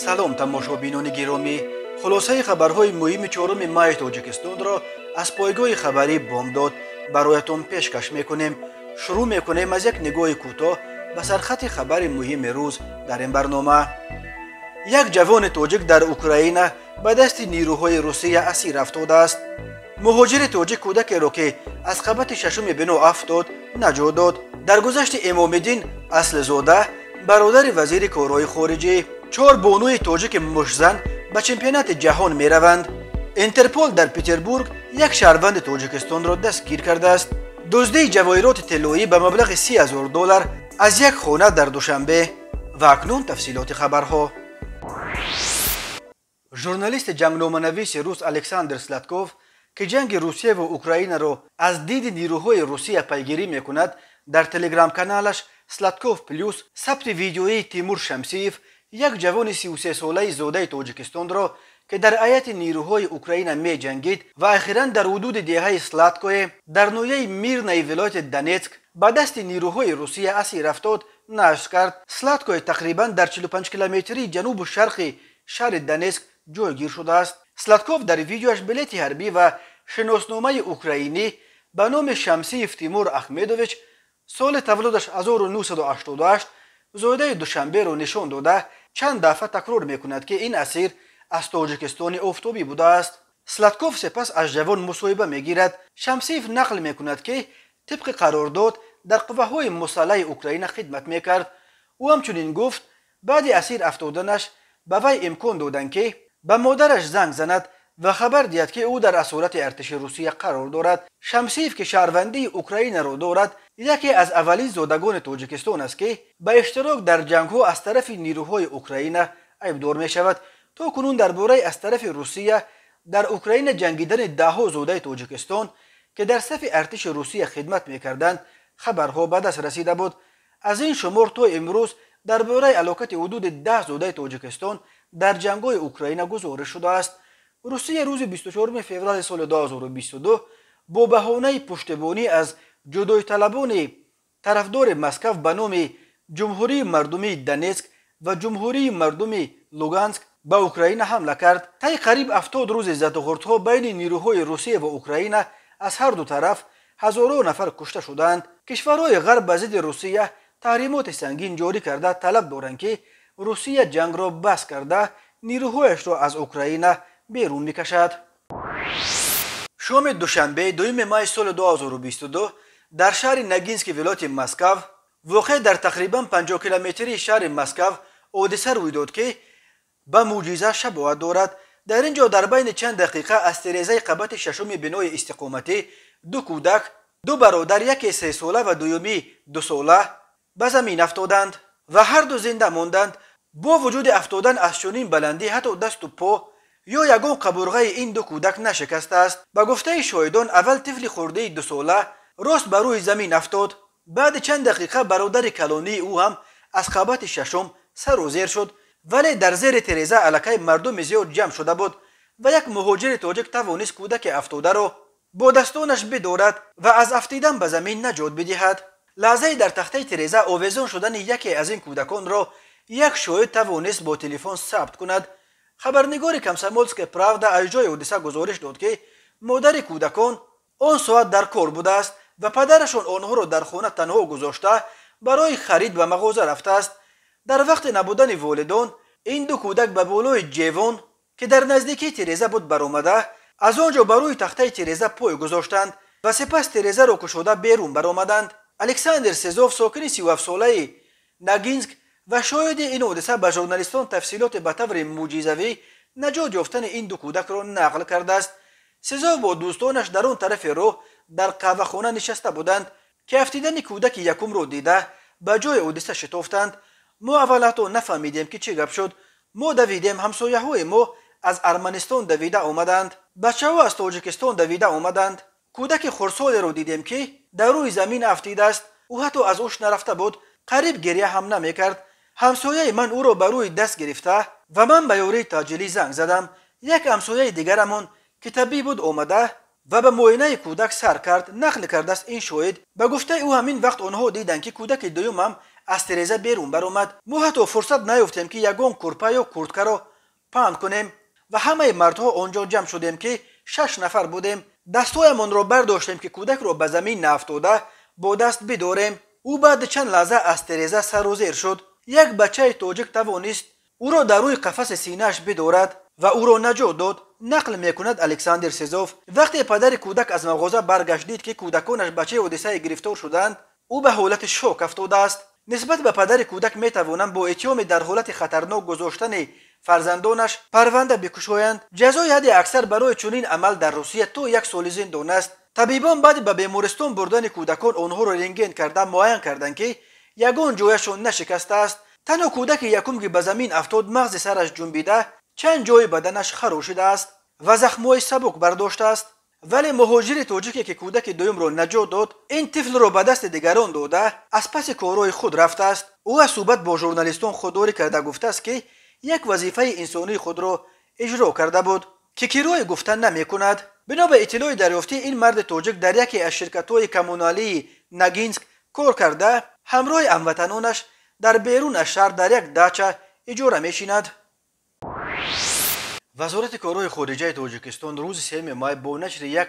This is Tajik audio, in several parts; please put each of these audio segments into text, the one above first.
салом тамошобинони гиромӣ, хулосаи хабарҳои муҳими 4 майи тоҷикистонро аз пойгоҳи хабарӣ бомдод бароятон пешкаш мекунем. шурӯъ мекунем аз як нигоҳи кӯтоҳ ба сархати хабари муҳими рӯз дар ин барнома. як ҷавони тоҷик дар Украина ба дасти нирӯҳои Русия асир афтодааст. муҳоҷири тоҷик кӯдакеро ки аз қабати шашуми бино афтод наҷот дод. дар гузашти Эмомиддин Аслизода, бародари вазири корҳои хориҷӣ, 4 бонуи тоҷики мушзан ба чемпионати ҷаҳон мераванд. Интерпол дар Петербург як шаҳрванди Тоҷикистонро дастгир кардааст. дуздии ҷавоҳироти тиллоӣ ба маблағи $30,000 аз як хона дар Душанбе. ва акнун тафсилоти хабарҳо. журналисти ҷангноманависи рус Александр Слатков, ки ҷанги Русия ва Украинаро аз диди нирӯҳои Русия пайгирӣ мекунад, дар телеграм-каналаш Slatkov Plus сабти видеои Тимур Шамсиев, як ҷавони 33-солаи зодаи Тоҷикистонро, ки дар ҳайати нирӯҳои Украина меҷангид ва ахиран дар ҳудуди деҳаи Сладкое дар ноҳияи Мирнаи вилояти Донецк ба дасти нирӯҳои Русия асир афтод, нашр кард. Сладкое тақрибан дар 45 километрии ҷанубу шарқи шаҳри Донецк ҷойгир шудааст. Сладков дар видеоаш билети ҳарбӣ ва шиносномаи украинӣ ба номи Шамсиев Тимур Ахмедович, соли таваллудаш 1988, зоидаи Душанберо нишон дода, чанд дафъа такрор мекунад ки ин асир аз Тоҷикистони офтобӣ будааст. Сладков сепас аз ҷавон мусоҳиба мегирад. Шамсиев нақл мекунад ки тибқи қарордод дар қувваҳои мусаллаҳи Украина хидмат мекард. ӯ ҳамчунин гуфт баъди асир афтоданаш ба вай имкон доданд ки ба модараш занг занад ва хабар диҳад ки ӯ дар асорати артиши Русия қарор дорад. Шамсиев ки шаҳрвандии Украинаро дорад, яке аз аввалин зодагони Тоҷикистон аст ки ба иштирок дар ҷангҳо аз тарафи нирӯҳои Украина айбдор мешавад. то кунун дар бораи аз тарафи Русия дар Украина ҷангидани даҳҳо зодаи Тоҷикистон, ки дар сафи артиши Русия хидмат мекарданд, хабарҳо ба даст расида буд. аз ин шумор то имрӯз дар бораи алокати ҳудуди 10 зодаи Тоҷикистон дар ҷангҳои Украина гузориш шудааст. Русия рӯзи 24 феврали соли 2022 бо баҳонаи пуштибонӣ аз ҷудоиталабони тарафдори Москав ба номи Ҷумҳурии мардумии Донецк ва Ҷумҳурии мардуми Луганск ба Украина ҳамла кард. таи қариб 70 рӯзи задуғурдҳо байни нирӯҳои Русия ва Украина аз ҳарду тараф ҳазорон нафар кушта шуданд. кишварҳои ғарб ба зидди Русия таҳримоти сангин ҷорӣ карда талаб доранд ки Русия ҷангро бас карда нирӯҳояшро аз Украина берун мекашад. шоми Душанбе 2 майи соли 2022 дар шаҳри Ногински вилояти Москав, воқеъ дар тақрибан 50 километрии шаҳри Москав, ҳодиса рӯй дод ки ба мӯъҷиза шабоҳат дорад. дар ин ҷо дар байни чанд дақиқа аз тирезаи қабати шашуми бинои истиқоматӣ ду кӯдак, ду бародар, яке 3 сола ва дуюми 2 сола ба замин афтоданд ва ҳарду зинда монданд. бо вуҷуди афтодан аз чунин баландӣ ҳатто дасту по ё ягон қабурғаи ин ду кӯдак нашикастааст. ба гуфтаи шоҳидон, аввал тифли хурдии 2 сола рост ба рӯи замин афтод. баъди чанд дақиқа бародари калонии ӯ ҳам аз қабати шашум сару зер шуд, вале дар зери тиреза аллакай мардуми зиёд ҷамъ шуда буд ва як муҳоҷири тоҷик тавонист кӯдаки афтодаро бо дастонаш бидорад ва аз афтидан ба замин наҷот бидиҳад. лаҳзаи дар тахтаи тиреза овезон шудани яке аз ин кӯдаконро як шоҳид тавонист бо телефон сабт кунад. хабарнигори Комсомольская правда аз ҷои ҳодиса гузориш дод ки модари кӯдакон он соат дар кор будааст ва падарашон онҳоро дар хона танҳо гузошта барои харид ба мағоза рафтааст. дар вақти набудани волидон ин ду кӯдак ба болои ҷевон, ки дар наздикии тиреза буд, баромада аз он ҷо ба рӯи тахтаи тиреза пой гузоштанд ва сипас тирезаро кушода берун баромаданд. Александр Сезов, сокини 37-солаи Ногинск ва шоҳиди ин ҳодиса, ба журналистон тафсилоти ба таври мӯъҷизавӣ наҷот ёфтани ин ду кӯдакро нақл кардааст. Сезов бо дӯстонаш дар он тарафи роҳ дар қаҳвахона нишаста буданд ки афтидани кӯдаки якумро дида ба ҷои ҳодиса шитофтанд. мо аввал ҳатто нафаҳмидем ки чӣ гап шуд. мо давидем, ҳамсояҳои мо аз Арманистон давида омаданд, бачаҳо аз Тоҷикистон давида омаданд. кӯдаки хурдсолеро дидем ки дар рӯи замин афтидааст. ӯ ҳатто аз ҳуш нарафта буд, қариб гирья ҳам намекард. ҳамсояи ман ӯро ба рӯи даст гирифта ва ман ба ёрии таъҷилӣ занг задам. як ҳамсояи дигарамон ки табиб буд омада ва ба муоинаи кӯдак сар кард. нақл кардааст ин шоҳид. ба гуфтаи ӯ ҳамин вақт онҳо диданд ки кӯдаки дуюмам از تریزه بیرون برآمد. ما حتی فرصت نیافتیم که یگان کورپا یا کورتکه را پهن کنیم و همه مردها آنجا جمع شدیم که 6 نفر بودیم. دستهایمان را برداشتیم که کودک را به زمین نیفتاده با دست بداریم. او بعد چند لحظه از تریزه سر و زیر شد. یک بچه تاجیک توانست او را در روی قفس سینه‌اش بدارد و او را نجات داد. نقل میکند الکساندر سیزوف وقتی پدر کودک از مغازه برگشت دید که کودکانش بچه حادثه گرفتار شدند، او به حالت شوک افتاده است. نسبت به پدر کودک میتوانند با اتهام در حالت خطرناک گذاشتن فرزندانش پرونده بکشایند. جزای حد اکثر برای چنین عمل در روسیه تا 1 سال زندان است. طبیبان بعد به بیمارستان بردن کودکان آنها را رنگین کرده معاین کردند که یگان جایشان نشکسته است. تنها کودک یکم که به زمین افتاد مغز سرش جنبیده، چند جای بدنش خراشیده است و زخم‌های سبک برداشته است. ولی مهاجر تاجیکی که کودک دوم را نجات داد، این طفل را به دست دیگران داده از پس کارهای خود رفته است. او از صحبت با ژورنالیستان خودداری کرده گفته است که یک وظیفه انسانی خود را اجرا کرده بود که کرای گفتن نمی کند. بنا به اطلاع دریافتی این مرد تاجیک در یکی از شرکت‌های کمونالی نگینسک کار کرده همراه هموطنانش در بیرون از شهر در یک داچه اجاره می‌شیند. وزارت کارهای خارجه تاجیکستان روز 3 مای با نشر یک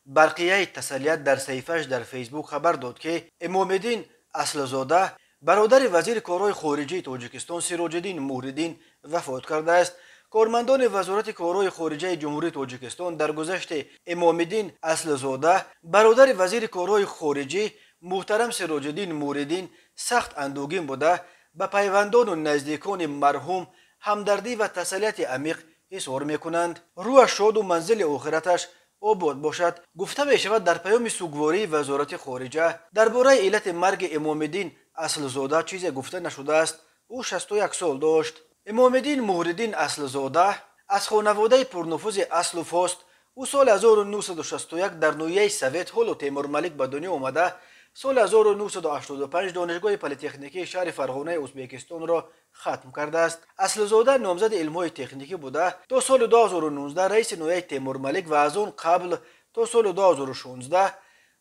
برقیه تسلیت در صفحه‌اش در فیسبوک خبر داد که امام‌الدین اصلزاده برادر وزیر کارهای خارجه تاجیکستان سراج‌الدین موردین وفات کرده است. کارمندان وزارت کارهای خارجه جمهوری تاجیکستان در گذشت امام‌الدین اصلزاده برادر وزیر کارهای خارجه محترم سراج‌الدین موردین سخت اندوهگین بوده به پیوندان و نزدیکان مرحوم همدردی و تسلیت عمیق اظهار میکنند. روح شاد و منزل آخرتش آباد باشد. گفته می شود در پیام سوگواری وزارت خارجه درباره علت مرگ امام‌الدین اصلزاده چیزی گفته نشده است. او 61 سال داشت. امام‌الدین موردین اصلزاده از خانواده پرنفوذ اصل و فاست. او سال 1961 در نویه سویت هولو تیمورملک به دنیا آمده. سال 1985 دانشگاه پلی‌تکنیکی شهر فرغانه ازبکستان را ختم کرده است. اصلزاده نامزد علم‌های تکنیکی بوده. تا سال 2019 رئیس نویه تیمورملک و از آن قبل تا سال 2016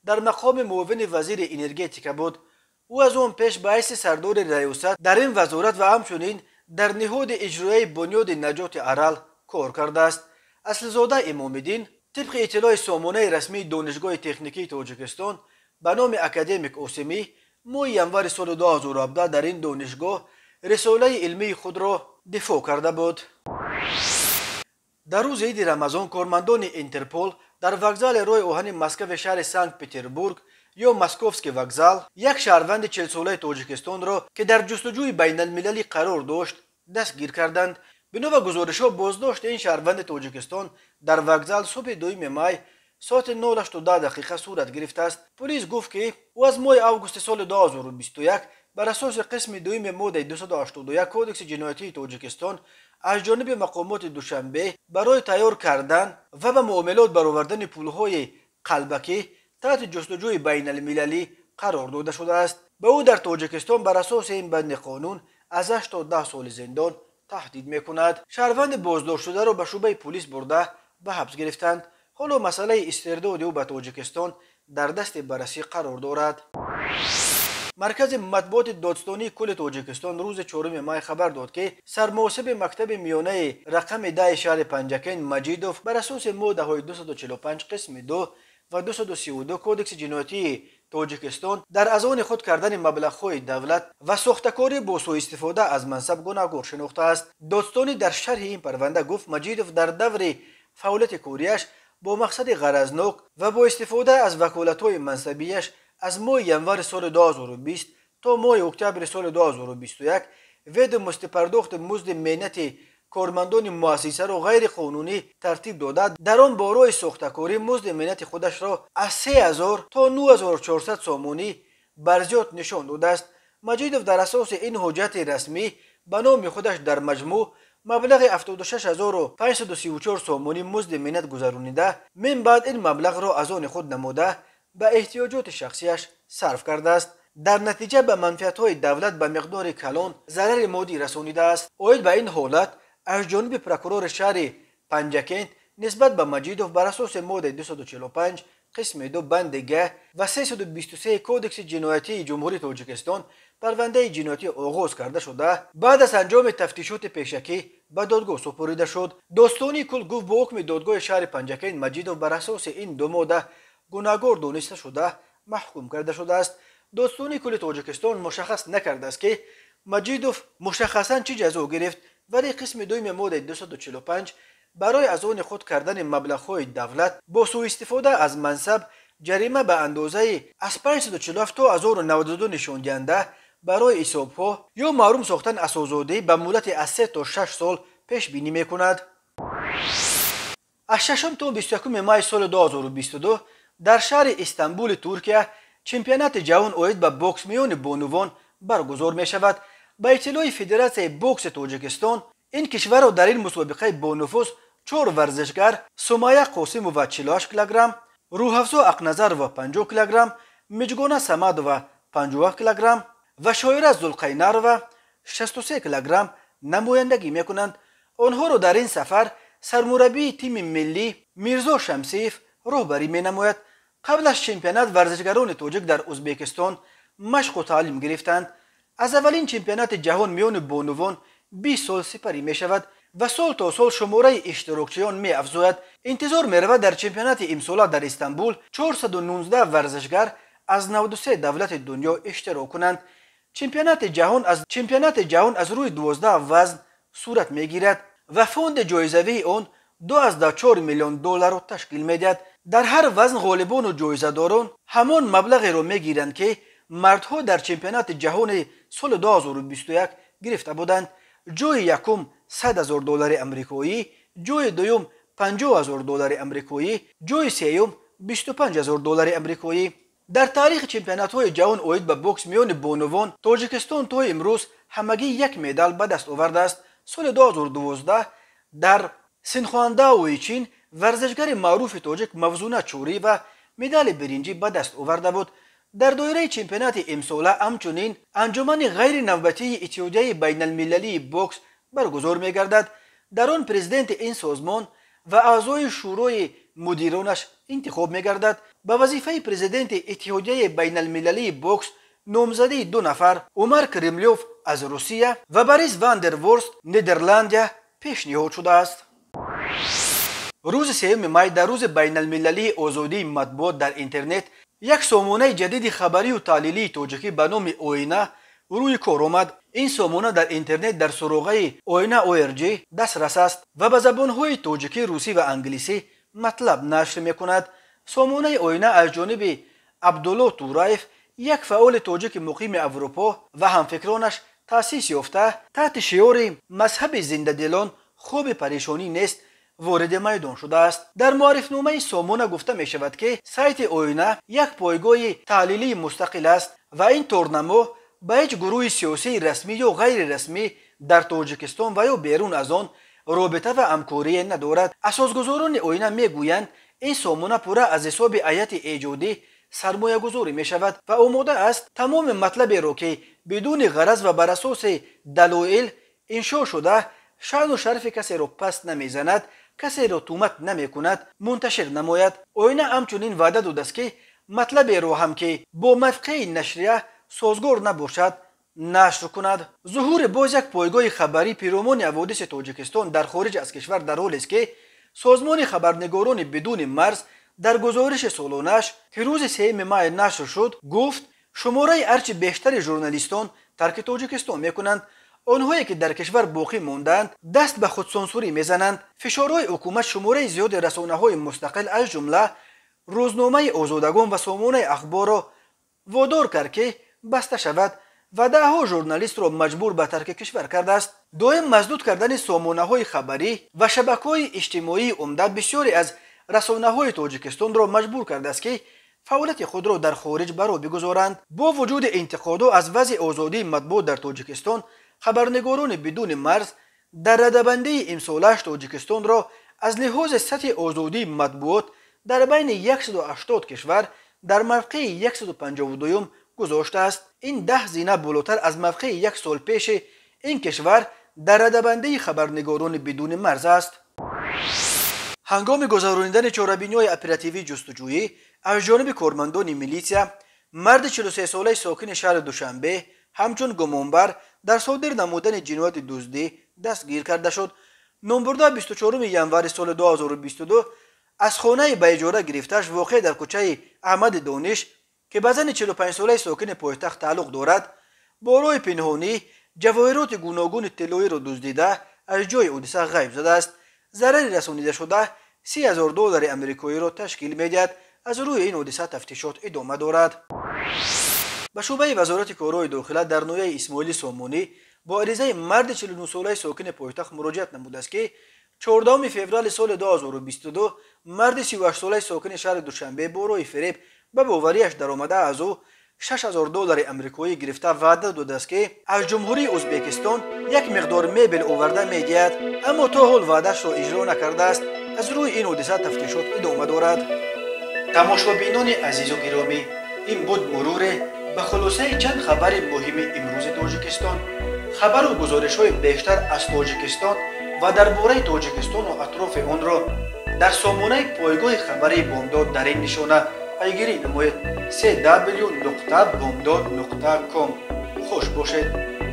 در مقام معاون وزیر انرژتیک بود. او از آن پیش به حیث سردار ریاست در این وزارت و همچنین در نهاد اجرایی بنیاد نجات ارال کار کرده است. اصلزاده امام‌الدین طبق اطلاع سامانه رسمی دانشگاه تکنیکی تاجیکستان به نام اکادمیک اوسمی ماه ینور سال 2017 در این دانشگاه رساله علمی خود را دفاع کرده بود. در روز عید رمضان کارمندان اینترپول در وокزال راه آهن مسکو شهر سنت پتربورگ یا مسکوفسکی وокزال یک شهروند 40 ساله تاجیکستان را که در جستجوی بین المللی قرار داشت دستگیر کردند. بنا به گزارش‌ها بازداشت این شهروند تاجیکستان در وокزال صبح 2 مای ساعت 9:10 صورت گرفته است. پلیس گفت که او از ماه اوگوست سال 2021 بر اساس قسم 2 ماده 281 کودکس جنایتی تاجیکستان از جانب مقامات دوشنبه برای تیار کردن و به معاملات برآوردن پولهای قلبکی تحت جستجوی بین المللی قرار داده شده است. به او در تاجیکستان بر اساس این بند قانون از 8 تا 10 سال زندان تهدید میکند. شهروند بازداشت شده را به شعبه پلیس برده به حبس گرفتند. حالا مسئله استرداد او به تاجیکستان در دست بررسی قرار دارد. مرکز مطبوعات دادستانی کل تاجیکستان روز 4 مای خبر داد که سرمحاسب مکتب میانه رقم 10 شهر پنجکن مجیدوف بر اساس ماده های 245 قسم 2 و 232 کودکس جنایتی تاجیکستان در از آن خود کردن مبلغ‌های دولت و ساختکاری با سوء استفاده از منصب گناهکار شناخته است. دادستانی در شرح این پرونده گفت مجیدوف در دور فعالیت کاریش با مقصد غرضناک و با استفاده از وکالت‌های منصبیش از ماه ینور سال 2020 تا ماه اکتبر سال 2021 ود مستپرداخت مزد مهنت کارمندان مؤسسه را غیر قانونی ترتیب داده در آن بارای ساختکاری مزد مهنت خودش را از 3000 تا 9400 سامانی برزیاد نشان داده است. مجیدوف در اساس این حجت رسمی به نام خودش در مجموع مبلغ 76534 سامانی مزد مهنت گذرانیده من بعد این مبلغ را از آن خود نموده به احتیاجات شخصیش صرف کرده است. در نتیجه به منفعت‌های دولت به مقدار کلان ضرر مادی رسانیده است. اوید به این حالت از جانب پروکورور شهر پنجکن نسبت به مجیدوف بر اساس ماده 245 قسم 2 بند گ و 323 کودکس جنایتی جمهوری تاجیکستان پرونده جنایتی آغاز کرده شده. بعد از انجام تفتیشات پیشکی به دادگاه سپرده شد. داستانی کل گفت با حکم دادگاه شهر پنجکین مجیدوف بر اساس این دو ماده گناهکار دانسته شده محکوم کرده شده است. داستانی کل تاجیکستان مشخص نکرده است که مجیدوف مشخصا چه جزا گرفت، ولی قسم 2 ماده 245 برای از آن خود کردن مبلغ‌های دولت با سوء استفاده از منصب جریمه به اندازه از 547 تا 1092 نشان دهنده برای حساب‌ها یا محروم ساختن از آزادی به مدت از 3 تا 6 سال پیش بینی می‌کند. از 6 تا 21 مای سال 2022 در شهر استانبول ترکیه چمپیونات جهان عاید به بوکس میان بانوان برگزار می شود. به اطلاع فدراسیون بوکس تاجیکستان، این کشور را در این مسابقه با نفوذ 4 ورزشگر سمیه قاسم و 48 کیلوگرم، روحافزا اقنظر و 50 کیلوگرم، مجگانه صمد و 51 کیلوگرم و شایره ذوالقینر و 63 کیلوگرم نمایندگی میکنند. آنها را در این سفر سرمربی تیم ملی میرزا شمسیف راهبری مینماید. قبل از چمپیونات ورزشگران تاجیک در ازبکستان مشق و تعلیم گرفتند. از اولین چمپیونات جهان میان بانوان 20 سال سپری می شود و سال تا سال شماره اشتراکچیان می افزاید. انتظار می رود در چمپیونات امسال در استانبول 419 ورزشگر از 93 دولت دنیا اشتراک کنند. چمپیونات جهان از روی 12 وزن صورت می گیرد و فوند جایزه‌ای آن 2.4 میلیون دلار را تشکیل می دهد. در هر وزن غالبان و جایزه‌داران همان مبلغی را می گیرند که مردها در چمپیونات جهان سال 2021 گرفته بودند. جای یکم 100,000 دلار آمریکایی، جای دوم 50,000 دلار آمریکایی، جای سوم 25,000 دلار آمریکایی. در تاریخ چمپیونات‌های جهان عاید به بوکس میان بانوان تاجیکستان تا امروز همگی یک مدال به دست آورده است. سال 2012 در سینخوانداوی چین ورزشگر معروف تاجیک موزونه چوری و مدال برنجی به دست آورده بود. در دایره چمپیونات امسال همچنین انجمن غیر نوبتی اتحادیه بین المللی بوکس برگزار می گردد. در آن پرزیدنت این سازمان و اعضای شورای مدیرانش انتخاب می گردد. به وظیفه پرزیدنت اتحادیه بین المللی بوکس نامزدی 2 نفر عمر کریملیوف از روسیه و بریس واندرورست ندرلندیا پیشنهاد شده است. روز 3 مای در روز بین المللی آزادی مطبوعات در اینترنت یک سامانه جدید خبری و تحلیلی تاجیکی به نام آینه روی کار آمد. این سامانه در اینترنت در سراغه آینه ORG دسترس است و به زبان‌های تاجیکی، روسی و انگلیسی مطلب نشر می‌کند. سامانه آینه از جانب عبدالله تورایف، یک فعال تاجیک مقیم اروپا و همفکرانش تأسیس یافته، تحت شعار مذهب زنده دلان خوب پریشانی نیست وارد میدان شده است. در معرفنامه سامانه گفته می شود که سایت آینه یک پایگاه تحلیلی مستقل است و این تورنما به هیچ گروه سیاسی رسمی یا غیر رسمی در تاجیکستان و یا بیرون از آن رابطه و همکاری ندارد. اساسگزاران آینه می گویند این سامانه پوره از حساب هیئت ایجادی سرمایه گذاری می شود و آماده است تمام مطلب را که بدون غرض و بر اساس دلایل انشا شده شأن و شرف کسی را پست نمی زند، کسی را تهمت نمی کند، منتشر نماید. آینه همچنین وعده داده است که مطلب را هم که با موقع نشریه سازگار نباشد نشر کند. ظهور باز یک پایگاه خبری پیرامون حوادث تاجیکستان در خارج از کشور در حالی است که سازمان خبرنگاران بدون مرز در گزارش سالانش که روز 3 مای نشر شد گفت شماره هرچه بیشتر ژورنالیستان ترک تاجیکستان میکنند. آنهایی که در کشور باقی ماندند دست به خودسانسوری میزنند. فشارهای حکومت شماره زیاد رسانه‌های مستقل از جمله روزنامه آزادگان و سامانه اخبار را وادار کرد که بسته شود و دهها ژورنالیست را مجبور به ترک کشور کرده است. دائم مسدود کردن سامانه‌های خبری و شبکه‌های اجتماعی عمده بسیاری از رسانه‌های تاجیکستان را مجبور کرده است که فعالیت خود را در خارج برا بگذارند. با وجود انتقادها از وضع آزادی مطبوعات در تاجیکستان، خبرنگاران بدون مرز در ردبندی امسالش تاجیکستان را از لحاظ سطح آزادی مطبوعات در بین 180 کشور در موقع 152 گذاشته است. این 10 زینه بالاتر از موقع 1 سال پیش این کشور در ردبندی خبرنگاران بدون مرز است. هنگام گذراندن چهاربینی‌های اپراتیوی جستجویی از جانب کارمندان میلیسیا مرد 43 ساله ساکن شهر دوشنبه همچون گمانبر در صادر نمودن جنایت دزدی دستگیر کرده شد. نامبرده 24 ژانویه سال 2022 از خانه به اجاره گرفته‌اش واقع در کوچه احمد دانش که به زن 45 ساله ساکن پایتخت تعلق دارد برای پنهانی جواهرات گوناگون طلایی را دزدیده از جای حادثه غیب زده است. ضرر رسانیده شده $30,000 آمریکایی را تشکیل می‌دهد. از روی این حادثه تفتیشات ادامه دارد. به شعبه وزارت کارهای داخله در نویه اسماعیل سامانی با عریضه مرد 49 ساله ساکن پایتخت مراجعت نموده است که 14 فوریه سال 2022 مرد 38 ساله ساکن شهر دوشنبه برای فریب به باوریش درآمده از او $6,000 آمریکایی گرفته وعده داده است که از جمهوری ازبکستان یک مقدار مبل آورده می‌دهد، اما تا حال وعده‌اش را اجرا نکرده است. از روی این حادثه تفتیشات ادامه دارد. تماشابینان عزیز و گرامی، این بود مرور به خلاصه چند خبر مهم امروز تاجیکستان. خبر و گزارش‌های بیشتر از تاجیکستان و درباره تاجیکستان و اطراف آن را در سامانه پایگاه خبری بامداد در این نشانه پیگیری نمایید: www.bomdad.com. خوش باشید.